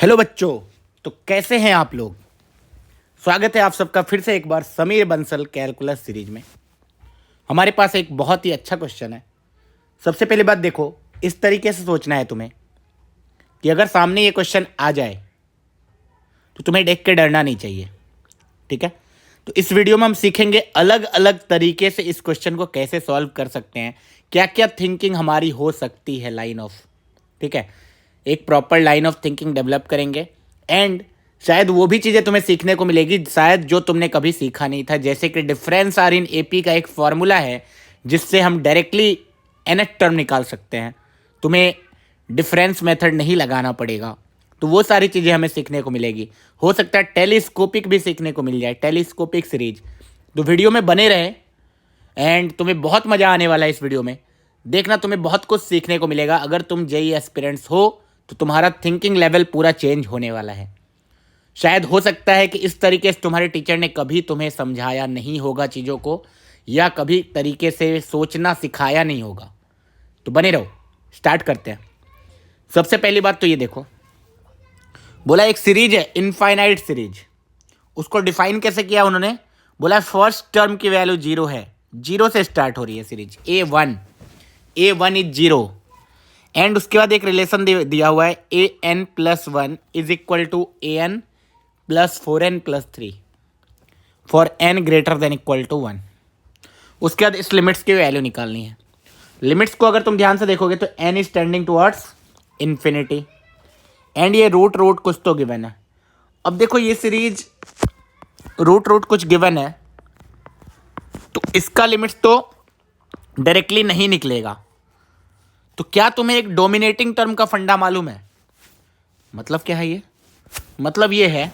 Hello बच्चों। तो कैसे हैं आप लोग। स्वागत है आप सबका फिर से एक बार समीर बंसल कैलकुलस सीरीज में। हमारे पास एक बहुत ही अच्छा क्वेश्चन है। सबसे पहली बात देखो, इस तरीके से सोचना है तुम्हें कि अगर सामने ये क्वेश्चन आ जाए तो तुम्हें देख के डरना नहीं चाहिए। ठीक है। तो इस वीडियो में हम सीखेंगे अलग अलग तरीके से इस क्वेश्चन को कैसे सॉल्व कर सकते हैं, क्या क्या थिंकिंग हमारी हो सकती है लाइन ऑफ। ठीक है। एक proper line of thinking develop करेंगे एंड शायद वो भी चीज़ें तुम्हें सीखने को मिलेगी शायद जो तुमने कभी सीखा नहीं था। जैसे कि डिफरेंस आर इन एपी का एक फॉर्मूला है जिससे हम डायरेक्टली nth टर्म निकाल सकते हैं। तुम्हें डिफरेंस मेथड नहीं लगाना पड़ेगा। तो वो सारी चीज़ें हमें सीखने को मिलेगी। हो सकता है टेलीस्कोपिक भी सीखने को मिल जाए, टेलीस्कोपिक सीरीज। तो वीडियो में बने रहे एंड तुम्हें बहुत मज़ा आने वाला है इस वीडियो में। देखना, तुम्हें बहुत कुछ सीखने को मिलेगा। अगर तुम जेई एस्पिरेंट्स हो तो तुम्हारा थिंकिंग लेवल पूरा चेंज होने वाला है। शायद हो सकता है कि इस तरीके से तुम्हारे टीचर ने कभी तुम्हें समझाया नहीं होगा चीज़ों को, या कभी तरीके से सोचना सिखाया नहीं होगा। तो बने रहो, स्टार्ट करते हैं। सबसे पहली बात तो ये देखो, बोला एक सीरीज है इनफाइनाइट सीरीज। उसको डिफाइन कैसे किया उन्होंने, बोला फर्स्ट टर्म की वैल्यू जीरो है, जीरो से स्टार्ट हो रही है series a one is zero. And उसके बाद एक रिलेशन दिया हुआ है an+1 is equal to an plus 4n+3 for n greater than equal to 1। उसके बाद इस लिमिट्स की वैल्यू निकालनी है। लिमिट्स को अगर तुम ध्यान से देखोगे तो n is tending towards infinity and ये रूट कुछ तो गिवन है। अब देखो ये सीरीज रूट कुछ गिवन है तो इसका लिमिट्स तो डायरेक्टली नहीं निकलेगा। तो क्या तुम्हें एक डोमिनेटिंग टर्म का फंडा मालूम है? मतलब क्या है ये? मतलब ये है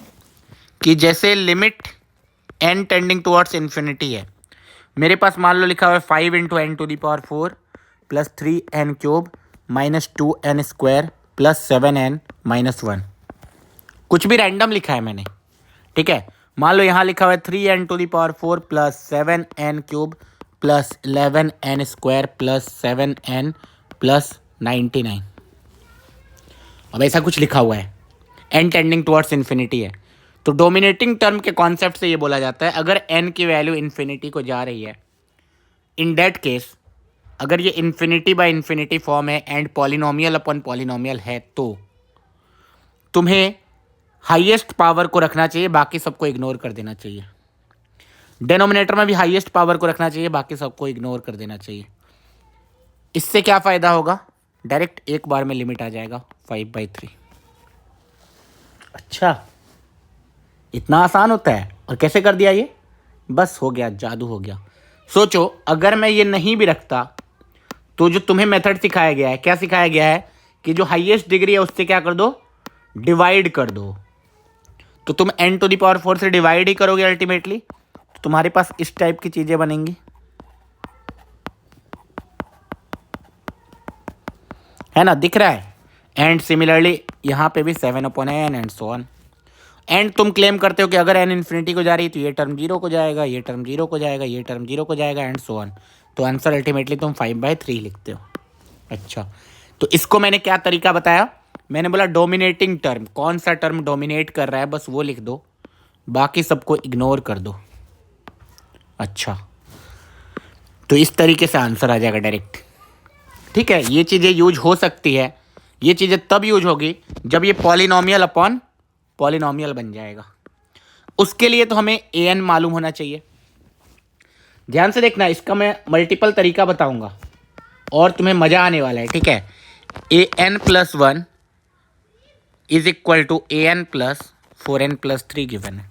कि जैसे limit n tending towards infinity है, मेरे पास मान लो लिखा हुआ है 5 × n⁴ plus 3n³ minus 2n² plus 7n−1। कुछ भी रैंडम लिखा है मैंने। ठीक है। मान लो यहाँ लिखा हुआ है 3n⁴ plus 7n³ plus 11n² plus 7n plus 99। अब ऐसा कुछ लिखा हुआ है, n टेंडिंग टुवर्ड्स इन्फिनिटी है। तो डोमिनेटिंग टर्म के कॉन्सेप्ट से ये बोला जाता है अगर n की वैल्यू इन्फिनिटी को जा रही है, इन दैट केस अगर ये इन्फिनिटी बाय इन्फिनिटी फॉर्म है एंड पॉलिनोमियल अपॉन पॉलिनोमियल है, तो तुम्हें हाईएस्ट पावर को रखना चाहिए, बाकी सबको इग्नोर कर देना चाहिए। डेनोमिनेटर में भी हाईएस्ट पावर को रखना चाहिए, बाकी सबको इग्नोर कर देना चाहिए। इससे क्या फ़ायदा होगा, डायरेक्ट एक बार में लिमिट आ जाएगा 5/3। अच्छा, इतना आसान होता है। और कैसे कर दिया ये, बस हो गया, जादू हो गया। सोचो अगर मैं ये नहीं भी रखता तो जो तुम्हें मेथड सिखाया गया है, क्या सिखाया गया है कि जो हाईएस्ट डिग्री है उससे क्या कर दो, डिवाइड कर दो। तो तुम n⁴ से डिवाइड ही करोगे अल्टीमेटली, तो तुम्हारे पास इस टाइप की चीज़ें बनेंगी। है ना, दिख रहा है। एंड सिमिलरली यहाँ पे भी 7/n and so on. And तुम क्लेम करते हो कि अगर n इन्फिनिटी को जा रही है तो ये टर्म 0 को जाएगा, ये टर्म 0 को जाएगा, ये टर्म 0 को जाएगा एंड सो ऑन। तो आंसर अल्टीमेटली तुम 5/3 लिखते हो। अच्छा, तो इसको मैंने क्या तरीका बताया, मैंने बोला डोमिनेटिंग टर्म, कौन सा टर्म डोमिनेट कर रहा है बस वो लिख दो, बाकी सबको इग्नोर कर दो। अच्छा, तो इस तरीके से आंसर आ जाएगा डायरेक्ट। ठीक है। ये चीज़ें यूज हो सकती है, ये चीज़ें तब यूज होगी जब ये पॉलिनोमियल अपॉन पॉलिनोमियल बन जाएगा। उसके लिए तो हमें an मालूम होना चाहिए। ध्यान से देखना, इसका मैं मल्टीपल तरीका बताऊंगा और तुम्हें मज़ा आने वाला है। ठीक है। an+1 is equal to an plus 4n+3 given है।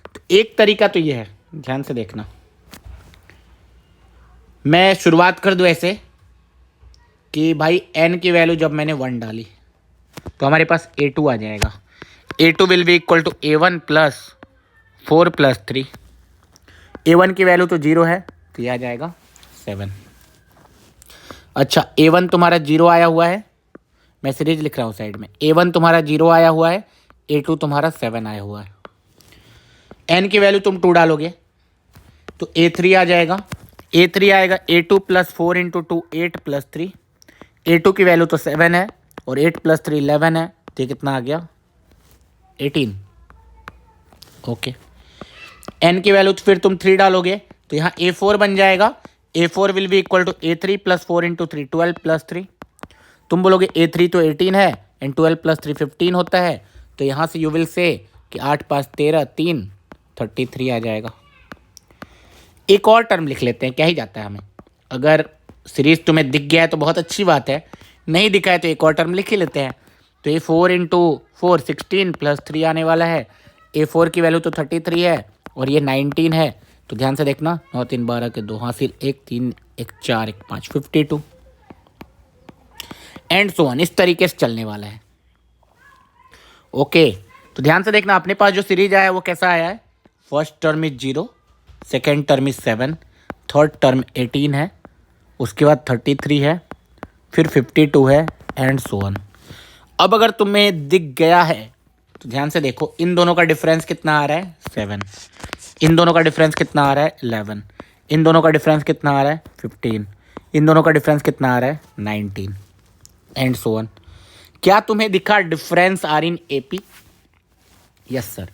तो एक तरीका तो ये है, ध्यान से देखना। मैं शुरुआत कर दूं ऐसे कि भाई n की वैल्यू जब मैंने 1 डाली तो हमारे पास a2 आ जाएगा। a2 will be equal to a1 plus 4+3। a1 की वैल्यू तो 0 है तो ये आ जाएगा 7। अच्छा, a1 तुम्हारा 0 आया हुआ है, मैं सीरीज लिख रहा हूँ साइड में। a1 तुम्हारा 0 आया हुआ है, a2 तुम्हारा 7 आया हुआ है। n की वैल्यू तुम 2 डालोगे तो a3 आ जाएगा। a3 आएगा a2 प्लस 4 × 2 8 प्लस 3। a2 की वैल्यू तो 7 है और 8 + 3 11 है, तो ये कितना आ गया 18। ओके, n की वैल्यू फिर तुम 3 डालोगे तो यहाँ A4 बन जाएगा। A4 will be equal to A3 plus 4 into 3 12 plus 3। तुम बोलोगे A3 तो 18 है एंड 12 प्लस 3 15 होता है, तो यहाँ से यू विल से कि 8 5 13 3 33 आ जाएगा। एक और टर्म लिख लेते हैं, क्या ही जाता है हमें। अगर सीरीज तुम्हें दिख गया है तो बहुत अच्छी बात है, नहीं दिखा है तो एक और टर्म लिख ही लेते हैं। तो ये 4 इंटू 4 16 प्लस 3 आने वाला है। A4 की वैल्यू तो 33 है और ये 19 है, तो ध्यान से देखना 9 3 12 के 2 हासिल 1 3 1 4 1 5 52 एंड सो ऑन। इस तरीके से चलने वाला है। ओके, तो ध्यान से देखना अपने पास जो सीरीज आया है वो कैसा आया है। First term is 0, second term is 7, third term 18 है, उसके बाद 33 है, फिर 52 है एंड सो ऑन। अब अगर तुम्हें दिख गया है तो ध्यान से देखो, इन दोनों का डिफरेंस कितना आ रहा है 7, इन दोनों का डिफरेंस कितना आ रहा है 11, इन दोनों का डिफरेंस कितना आ रहा है 15, इन दोनों का डिफरेंस कितना आ रहा है 19 एंड सो ऑन। क्या तुम्हें दिखा difference are in AP? Yes sir.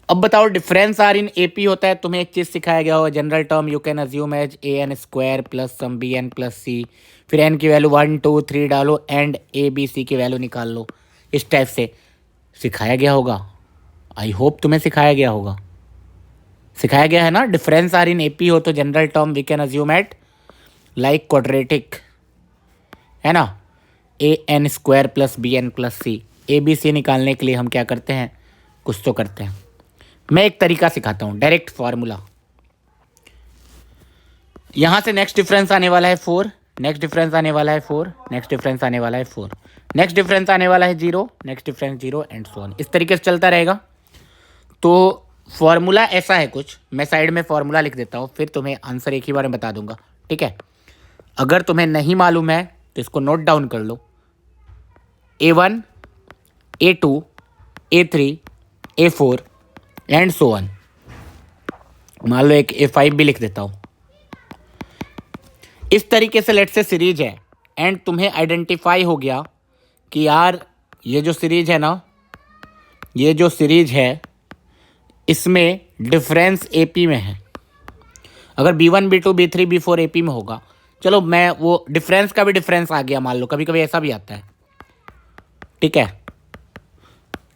अब बताओ डिफरेंस आर इन एपी होता है, तुम्हें एक चीज सिखाया गया हो, general term you can assume as a n square plus some b n plus c, फिर एन की वैल्यू 1 2 3 डालो एंड ए बी सी की वैल्यू निकाल लो। इस टाइप से सिखाया गया होगा। आई होप तुम्हें सिखाया गया होगा। सिखाया गया है ना, डिफरेंस आर इन एपी हो तो general term we can assume at like quadratic, है ना, a n square plus b n plus c. A b c निकालने के लिए हम क्या करते हैं, कुछ तो करते हैं। मैं एक तरीका सिखाता हूं, डायरेक्ट फॉर्मूला। यहां से नेक्स्ट डिफरेंस आने वाला है 4, नेक्स्ट डिफरेंस आने वाला है 4, नेक्स्ट डिफरेंस आने वाला है 4, नेक्स्ट डिफरेंस आने वाला है 0, next difference 0 and so on. इस तरीके से चलता रहेगा। तो फॉर्मूला ऐसा है कुछ, मैं साइड में फॉर्मूला लिख देता हूँ, फिर तुम्हें आंसर एक ही बार में बता दूंगा, ठीक है। अगर तुम्हें नहीं मालूम है तो इसको नोट डाउन कर लो। A1 A2 A3 A4 and so on. मान लो एक A5 भी लिख देता हूँ। इस तरीके से लेट से सीरीज है एंड तुम्हें आइडेंटिफाई हो गया कि यार ये जो सीरीज है ना, ये जो सीरीज है इसमें डिफरेंस एपी में है। अगर B1 B2 B3 B4 AP में होगा, चलो मैं वो डिफरेंस का भी डिफरेंस आ गया मान लो, कभी कभी ऐसा भी आता है, ठीक है।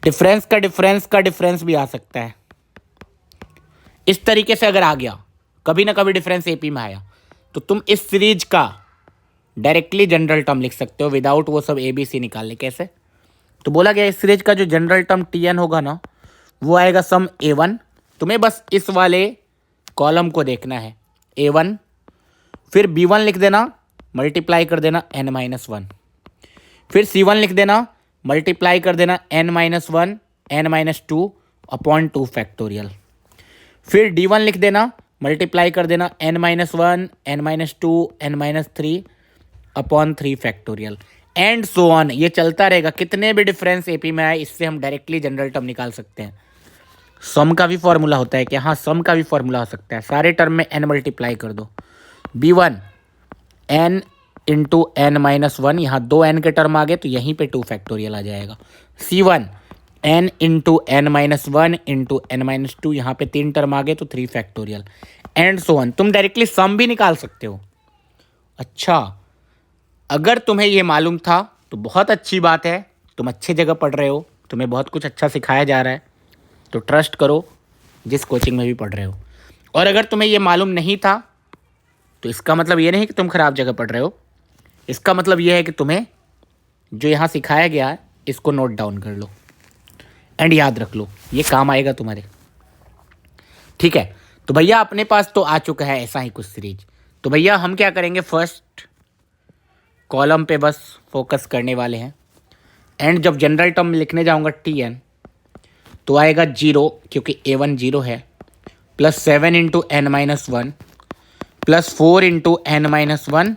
डिफरेंस का डिफरेंस भी आ सकता है। इस तरीके से अगर आ गया, कभी ना कभी डिफरेंस एपी में आया, तो तुम इस सीरीज का डायरेक्टली जनरल टर्म लिख सकते हो विदाउट वो सब ABC निकालने। कैसे? तो बोला गया इस सीरीज का जो जनरल टर्म Tn होगा ना, वो आएगा सम A1। तुम्हें बस इस वाले कॉलम को देखना है A1, फिर B1 लिख देना, मल्टीप्लाई कर देना n-1, फिर C1 लिख देना, मल्टीप्लाई कर देना n-1 n-2 अपॉन 2 फैक्टोरियल, फिर D1 लिख देना, मल्टीप्लाई कर देना n-1 n-2 n-3 upon 3 factorial and so on. ये चलता रहेगा। कितने भी डिफरेंस एपी में आए, इससे हम डायरेक्टली जनरल टर्म निकाल सकते हैं। सम का भी फॉर्मूला होता है क्या? हाँ, सम का भी फॉर्मूला हो सकता है। सारे टर्म में n मल्टीप्लाई कर दो। B1 n इंटू n-1, यहाँ 2n के टर्म आ गए तो यहीं पे 2 फैक्टोरियल आ जाएगा। C1 n into n-1 into n-2, यहाँ पे 3 टर्म आ गए तो 3 फैक्टोरियल एंड सो ऑन। तुम डायरेक्टली सम भी निकाल सकते हो। अच्छा, अगर तुम्हें ये मालूम था तो बहुत अच्छी बात है, तुम अच्छी जगह पढ़ रहे हो, तुम्हें बहुत कुछ अच्छा सिखाया जा रहा है, तो ट्रस्ट करो जिस कोचिंग में भी पढ़ रहे हो। और अगर तुम्हें ये मालूम नहीं था तो इसका मतलब ये नहीं कि तुम खराब जगह पढ़ रहे हो, इसका मतलब ये है कि तुम्हें जो यहाँ सिखाया गया है इसको नोट डाउन कर लो एंड याद रख लो, ये काम आएगा तुम्हारे, ठीक है। तो भैया अपने पास तो आ चुका है ऐसा ही कुछ सीरीज। तो भैया हम क्या करेंगे, फर्स्ट कॉलम पे बस फोकस करने वाले हैं एंड जब जनरल टर्म में लिखने जाऊंगा Tn तो आएगा 0, क्योंकि A1 0 है, plus 7 into n-1 plus 4 into n-1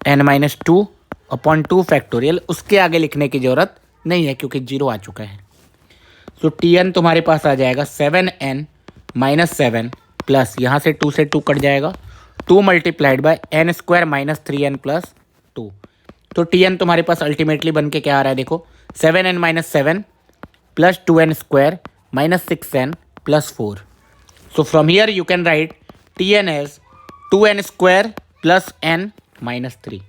n-2 upon 2 factorial. उसके आगे लिखने की ज़रूरत नहीं है क्योंकि 0 आ चुका है। तो Tn तुम्हारे पास आ जाएगा 7n-7 प्लस यहाँ से 2 से 2 कट जाएगा, 2 multiplied by n square minus 3n plus 2। तो Tn तुम्हारे पास अल्टीमेटली बन के क्या आ रहा है देखो, 7n-7 plus 2n² minus 6n plus 4. So from here you can write Tn as 2n² plus n minus 3.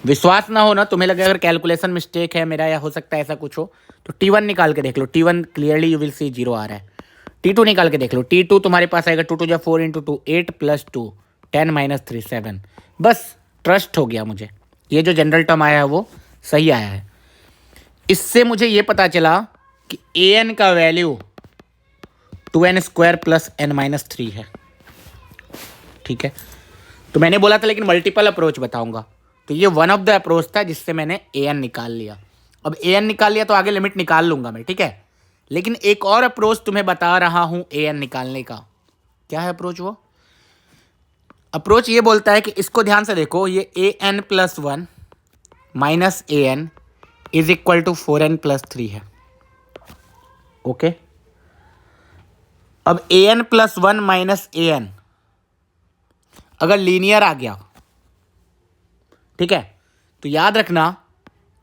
विश्वास ना हो ना, तुम्हें लगे अगर कैलकुलेशन मिस्टेक है मेरा या हो सकता है ऐसा कुछ हो, तो T1 निकाल के देख लो. T1 क्लियरली यू विल सी 0 आ रहा है. T2 निकाल के देख लो. T2 तुम्हारे पास आएगा 2 2 4 इंटू 2 8 प्लस 2 10 माइनस 3 7. बस ट्रस्ट हो गया मुझे, ये जो जनरल टर्म आया है वो सही आया है. इससे मुझे ये पता चला कि an का value 2n² plus n minus 3 है. ठीक है, तो मैंने बोला था लेकिन मल्टीपल अप्रोच बताऊंगा, तो ये वन ऑफ द अप्रोच था जिससे मैंने an निकाल लिया. अब an निकाल लिया तो आगे लिमिट निकाल लूंगा मैं. ठीक है, लेकिन एक और अप्रोच तुम्हें बता रहा हूं an निकालने का. क्या है अप्रोच? वो अप्रोच ये बोलता है कि इसको ध्यान से देखो, ये an plus 1 minus an is equal to 4n plus 3 है. ओके, अब an प्लस 1 माइनस an अगर लीनियर आ गया, ठीक है, तो याद रखना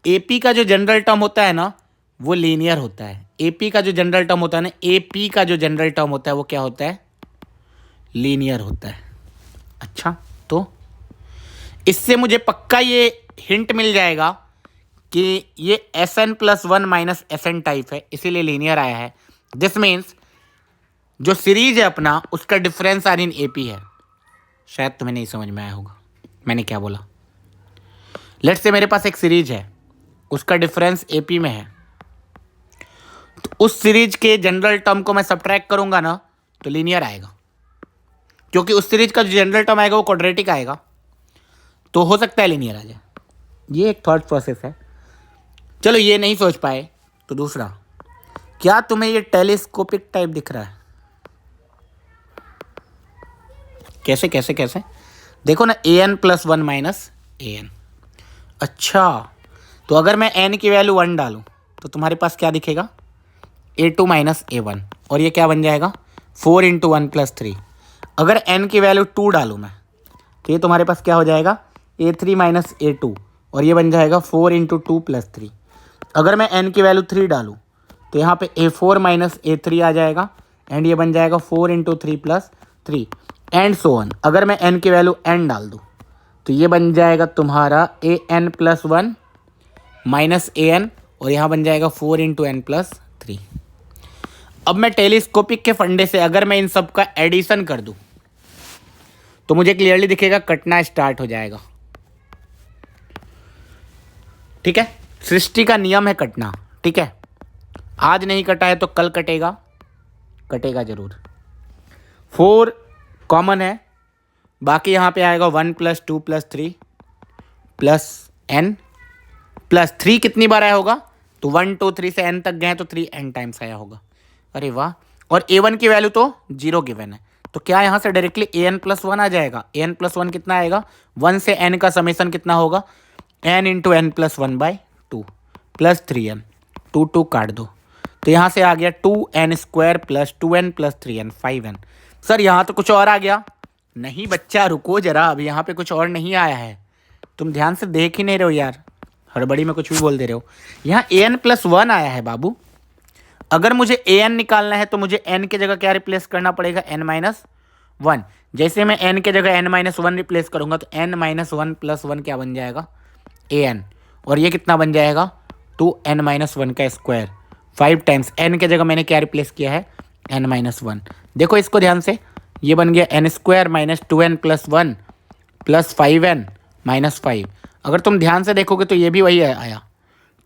AP का जो जनरल टर्म होता है ना वो लीनियर होता है. AP का जो जनरल टर्म होता है ना, AP का जो जनरल टर्म होता है वो क्या होता है? लीनियर होता है. अच्छा, तो इससे मुझे पक्का ये हिंट मिल जाएगा कि ये Sn plus 1 minus Sn type है, इसीलिए लीनियर आया है. दिस मीन्स जो सीरीज है अपना उसका डिफरेंस आर इन AP है. शायद तुम्हें नहीं समझ में आया होगा मैंने क्या बोला. लेट्स से मेरे पास एक सीरीज है, उसका डिफरेंस AP में है, तो उस सीरीज के जनरल टर्म को मैं सब्ट्रैक्ट करूंगा ना तो लीनियर आएगा, क्योंकि उस सीरीज का जो जनरल टर्म आएगा वो क्वाड्रेटिक आएगा, तो हो सकता है लीनियर आ जाए. ये एक थॉट प्रोसेस है. चलो ये नहीं सोच पाए तो दूसरा, क्या तुम्हें ये टेलीस्कोपिक टाइप दिख रहा है? कैसे कैसे कैसे? देखो ना, an प्लस 1 माइनस an. अच्छा, तो अगर मैं n की वैल्यू 1 डालूं तो तुम्हारे पास क्या दिखेगा? a2 माइनस a1, और ये क्या बन जाएगा? 4 इंटू 1 प्लस 3. अगर n की वैल्यू 2 डालूं मैं तो ये तुम्हारे पास क्या हो जाएगा? a3 माइनस a2, और ये बन जाएगा 4 इंटू 2 प्लस 3. अगर मैं n की वैल्यू 3 डालूं तो यहाँ पे a4 माइनस a3 आ जाएगा, एंड ये बन जाएगा 4 into 3 plus 3 and so on. अगर मैं n की वैल्यू n डाल दूँ तो ये बन जाएगा तुम्हारा an प्लस 1 माइनस an, और यहाँ बन जाएगा 4 इंटू n प्लस 3. अब मैं टेलीस्कोपिक के फंडे से अगर मैं इन सब का एडिशन कर दूँ तो मुझे क्लियरली दिखेगा कटना स्टार्ट हो जाएगा. ठीक है, सृष्टि का नियम है कटना. ठीक है, आज नहीं कटा है तो कल कटेगा, कटेगा जरूर. 4 कॉमन है, बाकी यहाँ पे आएगा 1 plus 2 plus 3 plus n plus 3 कितनी बार आया होगा? तो 1 2 3 से n तक गए तो 3n टाइम्स आया होगा. अरे वाह, और a1 की वैल्यू तो 0 गिवन है, तो क्या यहाँ से डायरेक्टली an प्लस 1 आ जाएगा? an प्लस 1 कितना आएगा? 1 से n का समेसन कितना होगा? n into n plus 1 by 2 plus 3n. 2 2 काट दो, तो यहाँ से आ गया 2n² plus 2n plus 3n 5n. Sir यहाँ तो कुछ और आ गया. नहीं बच्चा, रुको जरा, अब यहाँ पे कुछ और नहीं आया है. तुम ध्यान से देख ही नहीं रहे हो यार, हड़बड़ी में कुछ भी बोल दे रहे हो. यहाँ an प्लस 1 आया है बाबू. अगर मुझे an निकालना है तो मुझे n की जगह क्या रिप्लेस करना पड़ेगा? n minus 1. जैसे मैं n की जगह n माइनस 1 रिप्लेस करूंगा तो n माइनस 1 प्लस 1 क्या बन जाएगा? an, और ये कितना बन जाएगा? 2n माइनस 1 का स्क्वायर 5 टाइम्स n की जगह मैंने क्या रिप्लेस किया है? n minus 1. देखो इसको ध्यान से, ये बन गया n² minus 2n plus 1 plus 5n minus 5. अगर तुम ध्यान से देखोगे तो ये भी वही आया,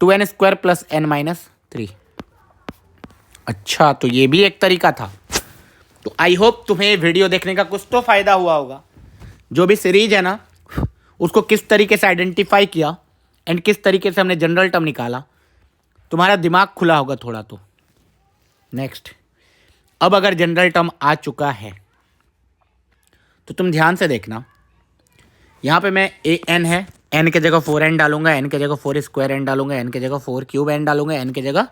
2n² प्लस n माइनस 3. अच्छा, तो ये भी एक तरीका था. तो आई होप तुम्हें वीडियो देखने का कुछ तो फ़ायदा हुआ होगा. जो भी सीरीज है ना उसको किस तरीके से आइडेंटिफाई किया एंड किस तरीके से हमने जनरल टर्म निकाला, तुम्हारा दिमाग खुला होगा थोड़ा. तो नेक्स्ट, अब अगर जनरल टर्म आ चुका है तो तुम ध्यान से देखना, यहाँ पे मैं an है, n की जगह 4n डालूंगा, n की जगह 4² n डालूंगा, n की जगह 4³ n डालूंगा, n की जगह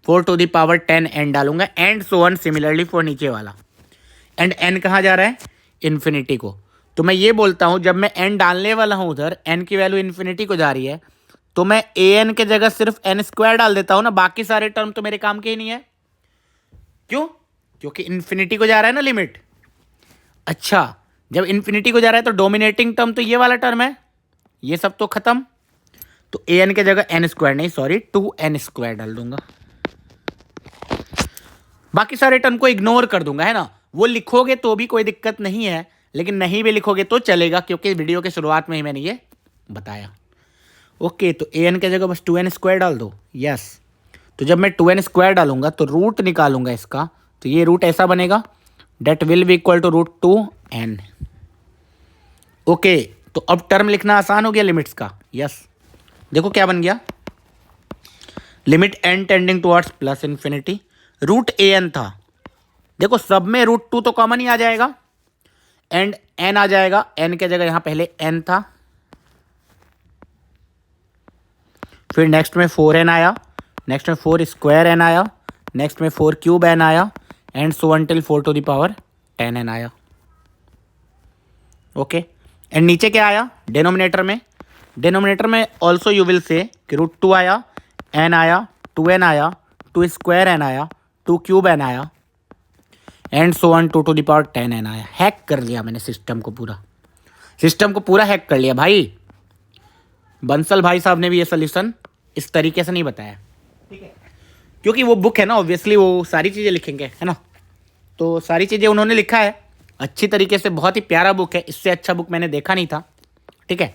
4 टू दी पावर 10 n डालूंगा, and so on similarly for नीचे वाला. एंड n कहाँ जा रहा है? इन्फिनिटी को. तो मैं ये बोलता हूँ जब मैं n डालने वाला हूँ उधर n की वैल्यू इन्फिनिटी को जा रही है, तो मैं ए एन के जगह सिर्फ एन स्क्वायर डाल देता हूं ना, बाकी सारे टर्म तो मेरे काम के ही नहीं है। क्यों? क्योंकि इन्फिनिटी को जा रहा है ना लिमिट। अच्छा, जब इन्फिनिटी को जा रहा है तो डोमिनेटिंग टर्म तो ये वाला टर्म है, ये सब तो खत्म। तो ए एन के जगह एन स्क्वायर नहीं, सॉरी 2n स्क्वायर डाल दूंगा। बाकी सारे टर्म को इग्नोर कर दूंगा, है ना। वो लिखोगे तो भी कोई दिक्कत नहीं है, लेकिन नहीं भी लिखोगे तो चलेगा, क्योंकि वीडियो के शुरुआत में ही मैंने ये बताया। ओके, तो ए एन के जगह बस 2n स्क्वायर डाल दो। यस, तो जब मैं 2n स्क्वायर डालूंगा तो रूट निकालूंगा इसका, तो ये रूट ऐसा बनेगा, that will be equal to root 2n। Okay, तो अब टर्म लिखना आसान हो गया लिमिट्स का। यस, देखो क्या बन गया, limit n tending towards plus infinity, root an था। देखो सब में रूट 2 तो कॉमन ही आ जाएगा, एंड n आ जाएगा, n के जगह यहां पहले n था, फिर नेक्स्ट में 4n आया, नेक्स्ट में 4 स्क्वायर n आया, नेक्स्ट में 4 क्यूब n आया, and so until 4 to the power 10n आया। ओके, एंड नीचे क्या आया डिनोमिनेटर में? डिनोमिनेटर में ऑल्सो यू विल से कि रूट 2 आया, n आया, 2n आया, 2 स्क्वायर n आया, 2 क्यूब n आया, and so on 2 to the power 10n आया। हैक कर लिया मैंने सिस्टम को पूरा हैक कर लिया भाई। बंसल भाई साहब ने भी ये सोल्यूशन इस तरीके से नहीं बताया, ठीक है, क्योंकि वो बुक है ना, ऑब्वियसली वो सारी चीज़ें लिखेंगे, है ना। तो सारी चीज़ें उन्होंने लिखा है अच्छी तरीके से, बहुत ही प्यारा बुक है, इससे अच्छा बुक मैंने देखा नहीं था, ठीक है।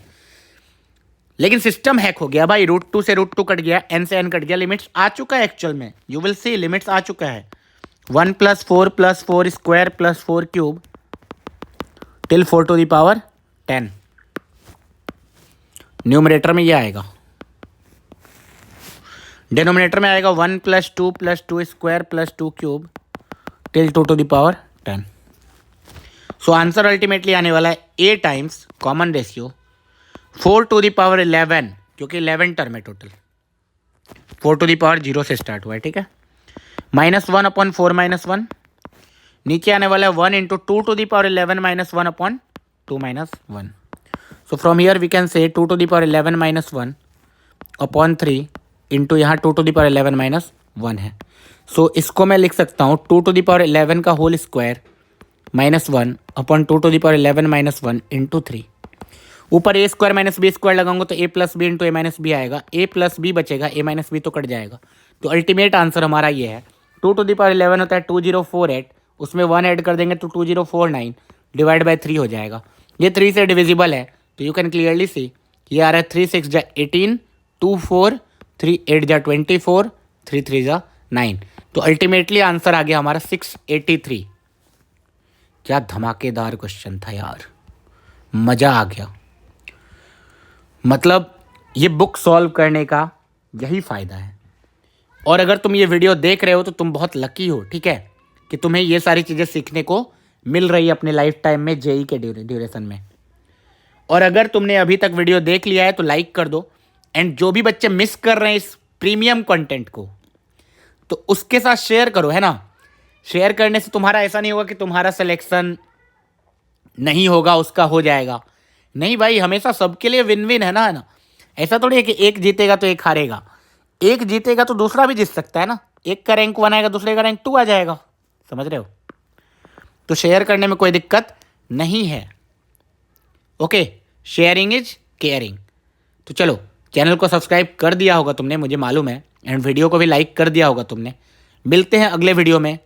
लेकिन सिस्टम हैक हो गया भाई, रूट 2 से रूट 2 कट गया, n से n कट गया, लिमिट्स आ चुका है एक्चुअल में, यू विल सी लिमिट्स आ चुका है। 1 + 4 square plus 4 cube till 4 to the power 10। Numerator में ये आएगा, डिनोमिनेटर में आएगा 1 + 2 square plus 2 cube till 2 to the power 10। So answer ultimately आने वाला है a times common ratio 4 to the power 11, क्योंकि 11 टर्म है टोटल, 4 टू द पावर 0 से स्टार्ट हुआ है, ठीक है, -1/4 - 1, नीचे आने वाला है 1 into 2 to the power 11 -1/2 - 1। So from here we can say 2 to the power 11 - 1/3 into यहाँ 2 टू द पावर 11 - 1 है। सो इसको मैं लिख सकता हूँ 2 टू द पावर 11 का whole square -1/2 to the power 11 - 1 into 3। ऊपर a square minus b square लगाऊंगा तो a + b into a - b आएगा, a + b बचेगा, a - b तो कट जाएगा। तो अल्टीमेट आंसर हमारा ये है, 2 टू द पावर 11 होता है 2048, उसमें 1 ऐड कर देंगे तो 2049 डिवाइड बाई 3 हो जाएगा। ये 3 से डिविजिबल है, तो यू कैन क्लियरली सी ये आ रहा है 3 6 × 18, 2 4, 3 8 × 24, 3 3 × 9। तो अल्टीमेटली आंसर आ गया हमारा 683। क्या धमाकेदार क्वेश्चन था यार, मज़ा आ गया। मतलब ये बुक सॉल्व करने का यही फ़ायदा है। और अगर तुम ये वीडियो देख रहे हो तो तुम बहुत लकी हो, ठीक है, कि तुम्हें ये सारी चीज़ें सीखने को मिल रही है अपने लाइफ टाइम में जेई के ड्यूरेशन में। और अगर तुमने अभी तक वीडियो देख लिया है तो लाइक कर दो, एंड जो भी बच्चे मिस कर रहे हैं इस प्रीमियम कंटेंट को तो उसके साथ शेयर करो, है ना। शेयर करने से तुम्हारा ऐसा नहीं होगा कि तुम्हारा सिलेक्शन नहीं होगा, उसका हो जाएगा। नहीं भाई, हमेशा सबके लिए विन विन है ना। ऐसा थोड़ी है कि एक जीतेगा तो एक हारेगा, एक जीतेगा तो दूसरा भी जीत सकता है ना। एक का रैंक 1 आएगा, दूसरे का रैंक 2 आ जाएगा, समझ रहे हो। तो शेयर करने में कोई दिक्कत नहीं है। Okay, sharing is caring. तो चलो, चैनल को सब्सक्राइब कर दिया होगा तुमने, मुझे मालूम है, एंड वीडियो को भी लाइक कर दिया होगा तुमने। मिलते हैं अगले वीडियो में।